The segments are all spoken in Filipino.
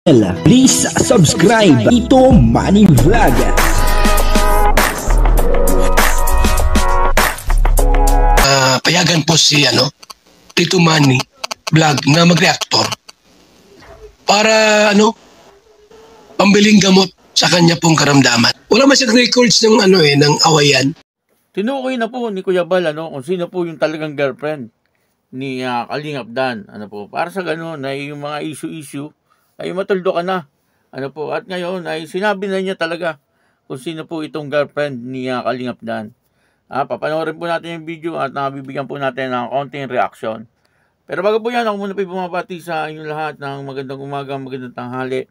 Please subscribe Tito Manny Vlog. Payagan po si Tito Manny Vlog na mag-reactor para pambiling gamot sa kanya pong karamdaman. Wala man siyang records ng ng awayan. Tinukoy na po ni Kuya Bal kung sino po yung talagang girlfriend ni Kalingap Dan. Para sa ganun ay yung mga issue ay matuldo ka na. At ngayon ay sinabi na niya talaga kung sino po itong girlfriend ni Kalingap Dan. Papanoorin po natin yung video at bibigyan po natin ng konting reaction. Pero bago po yan, ako muna po bumabati sa inyong lahat ng magandang umaga, magandang tanghali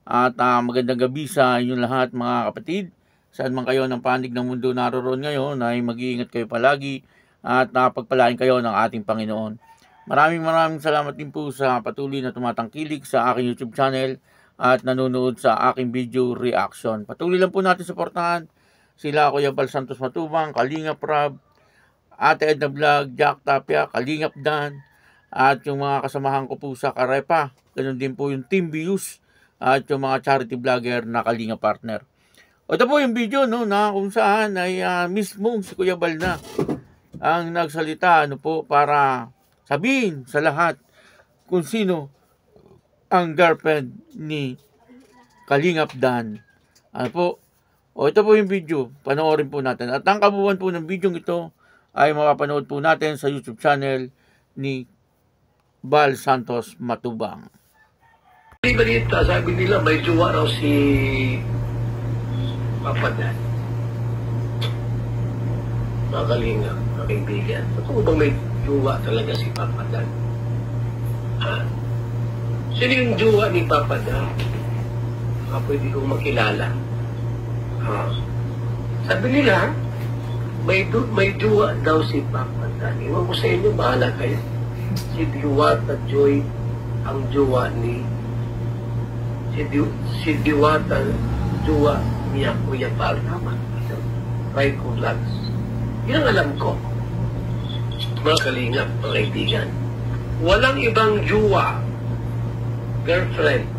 at magandang gabi sa inyong lahat mga kapatid. Saan man kayo ng panig ng mundo naroon ngayon ay mag-iingat kayo palagi at pagpalain kayo ng ating Panginoon. Maraming salamat din po sa patuloy na tumatangkilik sa aking YouTube channel at nanonood sa aking video reaction. Patuloy lang po natin suportahan sila Kuya Bal Santos Matubang, Kalingap Rab, Ate Edna Vlog, Jack Tapia, Kalingap Dan, at yung mga kasamahan ko po sa Karepa. Ganun din po yung Team Views at yung mga charity vlogger na Kalingap partner. Ito po yung video na kung saan ay mismo si Kuya Bal na ang nagsalita para sabihin sa lahat kung sino ang girlfriend ni Kalingap Dan. Ito po yung video. Panoorin po natin. At ang kabuuan po ng video ito ay mapapanood po natin sa YouTube channel ni Bal Santos Matubang. Balita, sabi nila may jowa raw si Papa Dan. Mga Kalingap, mga kaibigan. Totoo bang may jowa talaga si Papa Dan? Sino yung jowa ni Papa Dan? Pwede kong makilala. Sabi nila, may jowa daw si Papa Dan. Iwan ko sa inyo, bahala kayo. Si Diwata Joy ang jowa ni si Diwata jowa niya Kuya Bal. Tama. Raiko Vlogs. Yun ang alam ko. Mga Kalingap, mga kaibigan. Walang ibang jowa, girlfriend,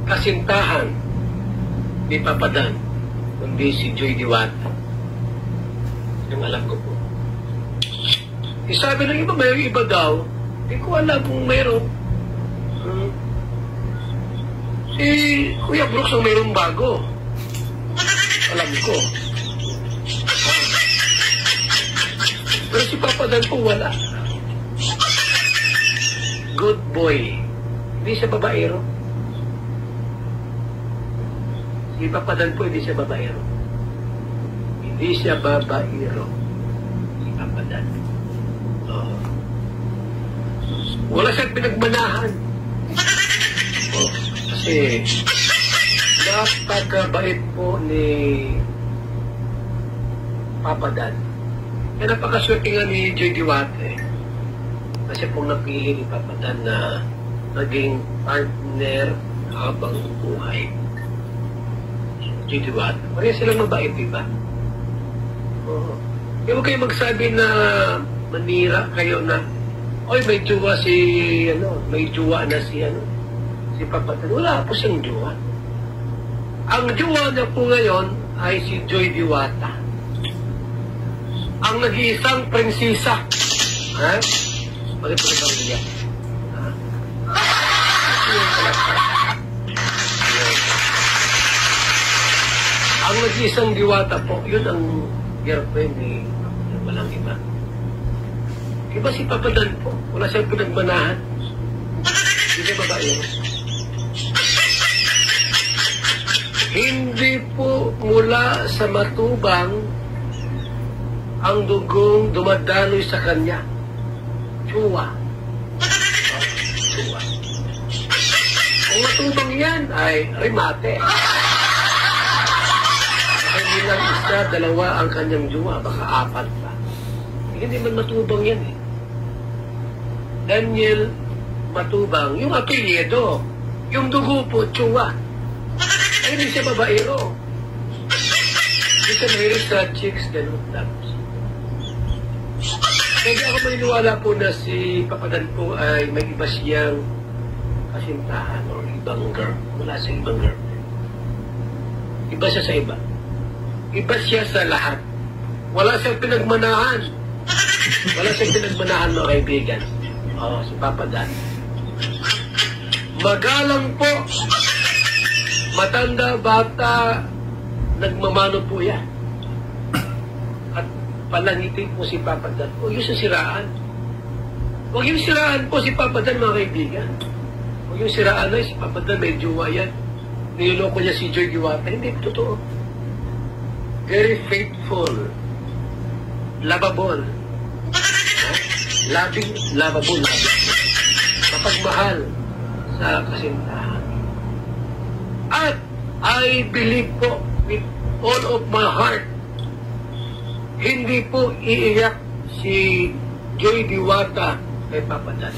kasintahan ni Papa Dan, kundi si Joy Diwata. Yung alam ko po. Sabi ng iba, may iba daw. Hindi ko alam kung mayroon. Si Kuya Brooks ang mayroong bago. Alam ko. Pero si Papa Dan po wala. Good boy. Hindi siya babaero. Si Papa Dan po hindi siya babaero. Hindi siya babaero. Si Papa Dan. Wala siyang pinagmanahan. Kasi napakabait po ni Papa Dan. Kaya napakaswerte nga ni Joy Diwata kasi pong napili ni Papa Dan na maging partner habang buhay. Joy Diwata. Kaya silang mabait, diba? Kaya huwag kayo magsabi na manira kayo na oy, may jowa may jowa na si Papa Dan. Wala po siyang jowa. Ang jowa niya po ngayon ay si Joy Diwata. Ang nag-iisang prinsesa. Bakit po ito niya? Ang nag-iisang Diwata po, yun ang girlfriend ni walang iba. Iba si Papa Dan po. Wala siyang pinagmanahan. Hindi siya babae. Hindi po mula sa matubang ang dugong dumadaloy sa kanya. Jowa. Jowa. Kung matubang yan ay mate. Hindi lang isa, dalawa ang kanyang jowa. Baka apat pa. Hindi man matubang yan Daniel Matubang, yung apelyido, yung dugo po, Chua. Ay, hindi siya babaero. Hindi siya mahilig sa chicks, ganun. Kaya ako maniniwala po na si Papa Dan po ay may iba siyang kasintahan o ibang girl, wala sa ibang girlfriend. Iba siya sa iba. Iba siya sa lahat. Wala siyang pinagmanahan. Wala siyang pinagmanahan, mga kaibigan. Si Papa Dan. Magalang po. Matanda, bata, nagmamano po yan. At palangiti po si Papa Dan. Huwag yung sisiraan. Huwag yung siraan po si Papa Dan, mga kaibigan. Huwag yung siraan na si Papa Dan, may jowa yan. Niloloko niya si Joy Diwata. Hindi, totoo. Very faithful. Lovable. Loving, lovable, loving. Mapagmahal sa kasintahan. At I believe po with all of my heart, hindi po iiyak si Joy Diwata kay Papa Dan.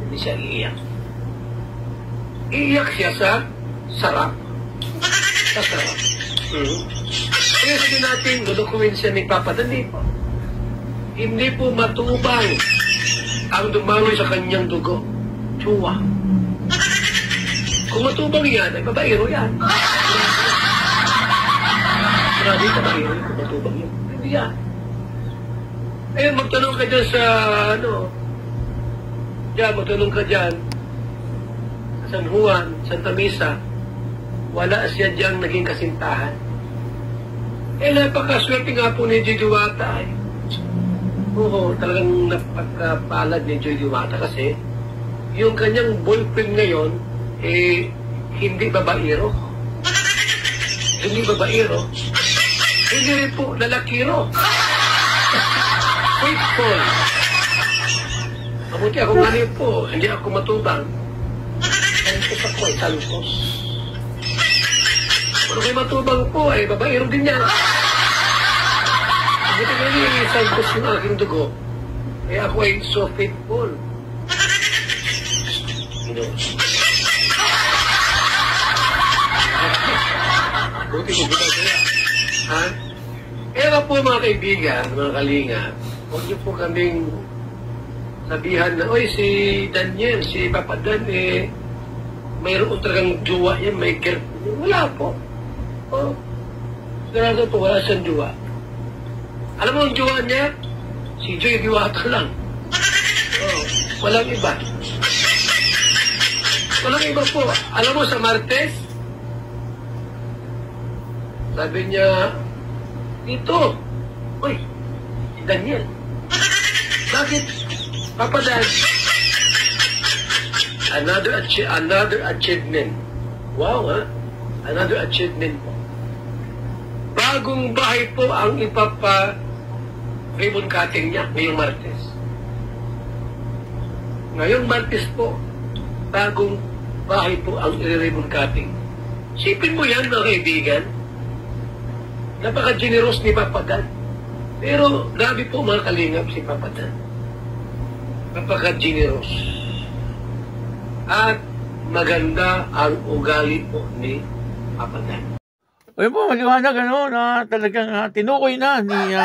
Hindi siya iiyak. Iiyak siya sa sarap. Sa sarap. Kaya sabi natin, lulukuin siya ni Papa Dan. Hindi po matubang ang dumangoy sa kanyang dugo. Tsuwa. Kung matubang yan, ay babaero yan. Marami babaero kung matubang yan. Hindi yan. Eh, magtanong ka dyan sa, magtanong ka dyan, San Juan, Santa Mesa, wala siya diyang naging kasintahan. Eh, napakaswerte nga po ni Joy Diwata. Oo, talagang napagpalad ni Joy Diwata kasi yung kanyang boyfriend ngayon, hindi babaero. Hindi babaero. Hindi rin po lalakiro. Faithful. Mabuti ako nga po, hindi ako matubang. Santos ako ay Santos. Kung kayo matubang po, babaero din yan. Mabuti nga ni Santos yung aking dugo. Ako ay so faithful. Buti ko ginagawa. Kaya po mga kaibigan, mga kalinga, huwag niyo po kaming sabihan na, oy, si Daniel, si Papa Dan, mayroon talagang jowa yan, may girlfriend. Wala po. Sigurado po, wala siyang jowa. Alam mo ang jowa niya? Si Joy Diwata lang. Walang iba. Walang iba po. Alam mo sa Martes, sabi niya, dito, uy, si Daniel. Bakit? Papa Dan, another achievement. Wow, ha? Another achievement po. Bagong bahay po ang ribbon cutting niya ngayong Martes. Ngayong Martes po, bagong bahay po ang ribbon cutting. Sipin mo yan, mga kaibigan. Napaka-generous ni Papa Dan. Pero grabe po mga kalingap si Papa Dan. Napaka-generous. At maganda ang ugali po ni Papa Dan. Ayun po, maliwanag na talagang tinukoy na ni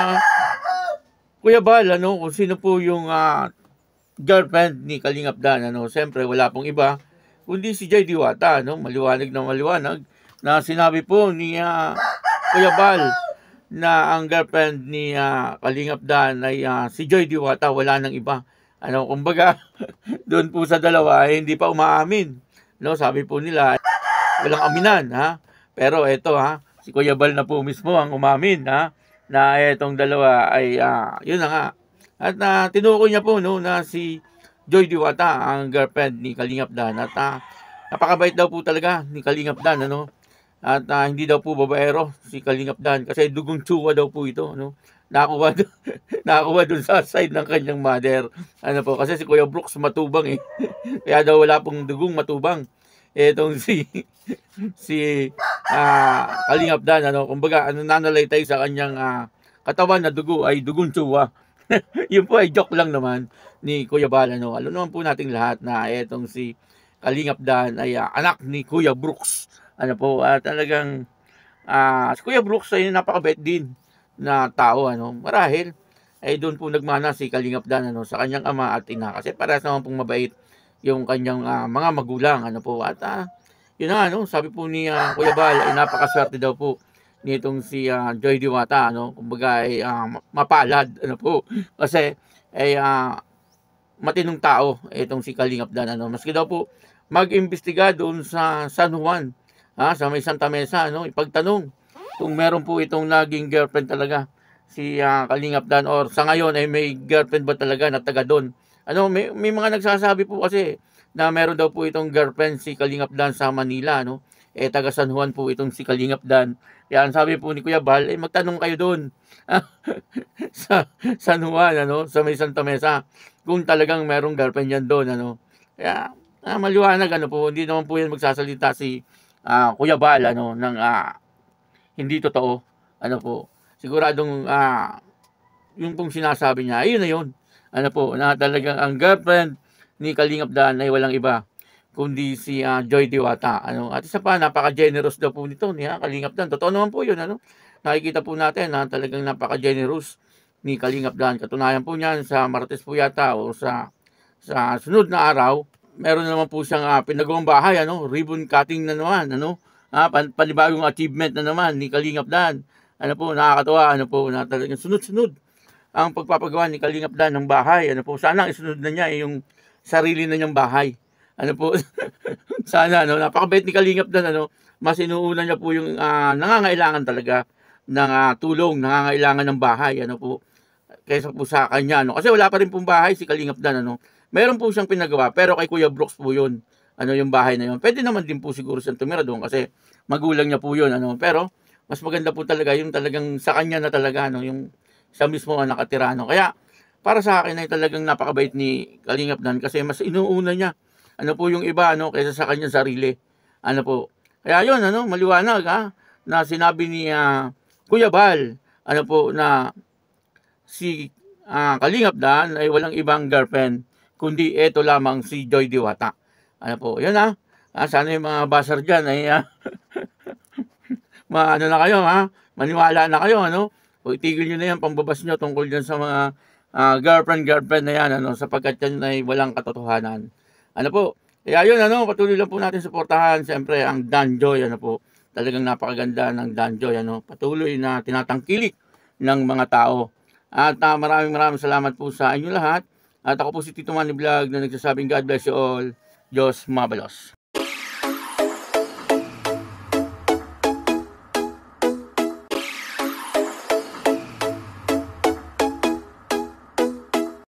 Kuya Bal, kung sino po yung girlfriend ni Kalingap Dan. Siyempre, wala pong iba, kundi si Joy Diwata. Maliwanag na sinabi po ni Kuya Bal na ang girlfriend ni Kalingap Dan ay si Joy Diwata, wala nang iba. Kumbaga, doon po sa dalawa hindi pa umaamin. Sabi po nila, walang aminan, Pero eto, si Kuya Bal na po mismo ang umamin, na etong dalawa ay yun na nga. At tinukoy niya po na si Joy Diwata ang girlfriend ni Kalingap Dan. At napakabait daw po talaga ni Kalingap Dan, At hindi daw po babaero si Kalingap Dan kasi dugong tsuwa daw po ito, Nakakuha dun sa side ng kanyang mother. Kasi si Kuya Brooks matubang Kaya daw wala pong dugong matubang. Etong si Kalingap Dan, kumbaga nananalaytay sa kanyang katawan na dugo ay dugong tsuwa. Yun po ay joke lang naman ni Kuya Bal. Alam naman po nating lahat na etong si Kalingap Dan ay anak ni Kuya Brooks. Talagang si Kuya Brooks ay napakabait din na tao. Marahil ay doon po nagmana si Kalingap Dan sa kanyang ama at ina kasi parehas naman pong mabait yung kanyang mga magulang, ano po. At yun na, ano, sabi po ni Kuya Bal, ay napakaswerte daw po nitong si Joy Diwata, ano, kumbaga ay mapalad, ano po. Kasi ay matinong tao itong si Kalingap Dan, ano. Maski daw po mag-imbestiga doon sa San Juan, sa may Santa Mesa, ano, ipagtanong kung meron po itong naging girlfriend talaga si Kalingap Dan, or sa ngayon ay may girlfriend ba talaga na taga doon. Ano, may mga nagsasabi po kasi na meron daw po itong girlfriend si Kalingap Dan sa Manila, no? Taga San Juan po itong si Kalingap Dan. Kaya ang sabi po ni Kuya Bal, magtanong kayo doon sa San Juan, ano, sa may Santa Mesa, kung talagang merong girlfriend yan doon, ano. Kaya maliwanag, ano po, hindi naman po yan magsasalita si Kuya Bal, ano, ng hindi totoo, ano po. Siguradong yung pong sinasabi niya, ayun na yun. Ano po, na talagang ang girlfriend ni Kalingap Dan ay walang iba kundi si Joy Diwata, ano. At isa pa, napaka-generous daw po nito ni Kalingap Dan. Totoo naman po yun, ano. Nakikita po natin na talagang napaka-generous ni Kalingap Dan. Katunayan po niyan sa Martes po yata o sa sunod na araw, meron naman po siyang pinagawang bahay, ano, ribbon cutting na naman, ano. Panibagong achievement na naman ni Kalingap Dan. Ano po, nakakatawa, ano po, na talagang sunod-sunod ang pagpapagawa ni Kalingap Dan ng bahay. Ano po, sana isunod na niya yung sarili na niyang bahay. Ano po, sana, ano, napakabait ni Kalingap Dan, ano, mas inuuna niya po yung nangangailangan talaga ng tulong, nangangailangan ng bahay, ano po, kaysa po sa kanya, ano. Kasi wala pa rin pong bahay si Kalingap Dan, ano. Meron po siyang pinagawa, pero kay Kuya Brooks po yun, ano, yung bahay na yun. Pwede naman din po siguro siyang tumira doon kasi magulang niya po yun, ano. Pero mas maganda po talaga yung talagang sa kanya na talaga, ano, yung siya mismo ang nakatira, no. Kaya para sa akin ay talagang napakabait ni Kalingap Dan kasi mas inuuna niya, ano po, yung iba, ano, kaysa sa kanyang sarili, ano po. Kaya yun, ano, maliwanag na sinabi ni Kuya Bal, ano po, na si Kalingap Dan ay walang ibang girlfriend kundi ito lamang si Joy Diwata. Ano po, yun sana yung mga basher dyan ay ano na kayo, maniwala na kayo, ano. O itigil nyo na yan, pambabas nyo tungkol dyan sa mga girlfriend na yan, ano, sapagkat yan ay walang katotohanan. Ano po, kaya yun, ano, patuloy lang po natin suportahan, siyempre, ang Danjoy, ano po, talagang napakaganda ng Danjoy, ano, patuloy na tinatangkilik ng mga tao. At maraming salamat po sa inyo lahat. At ako po si Tito Manny Vlog na nagsasabing God bless you all. Diyos mabalos.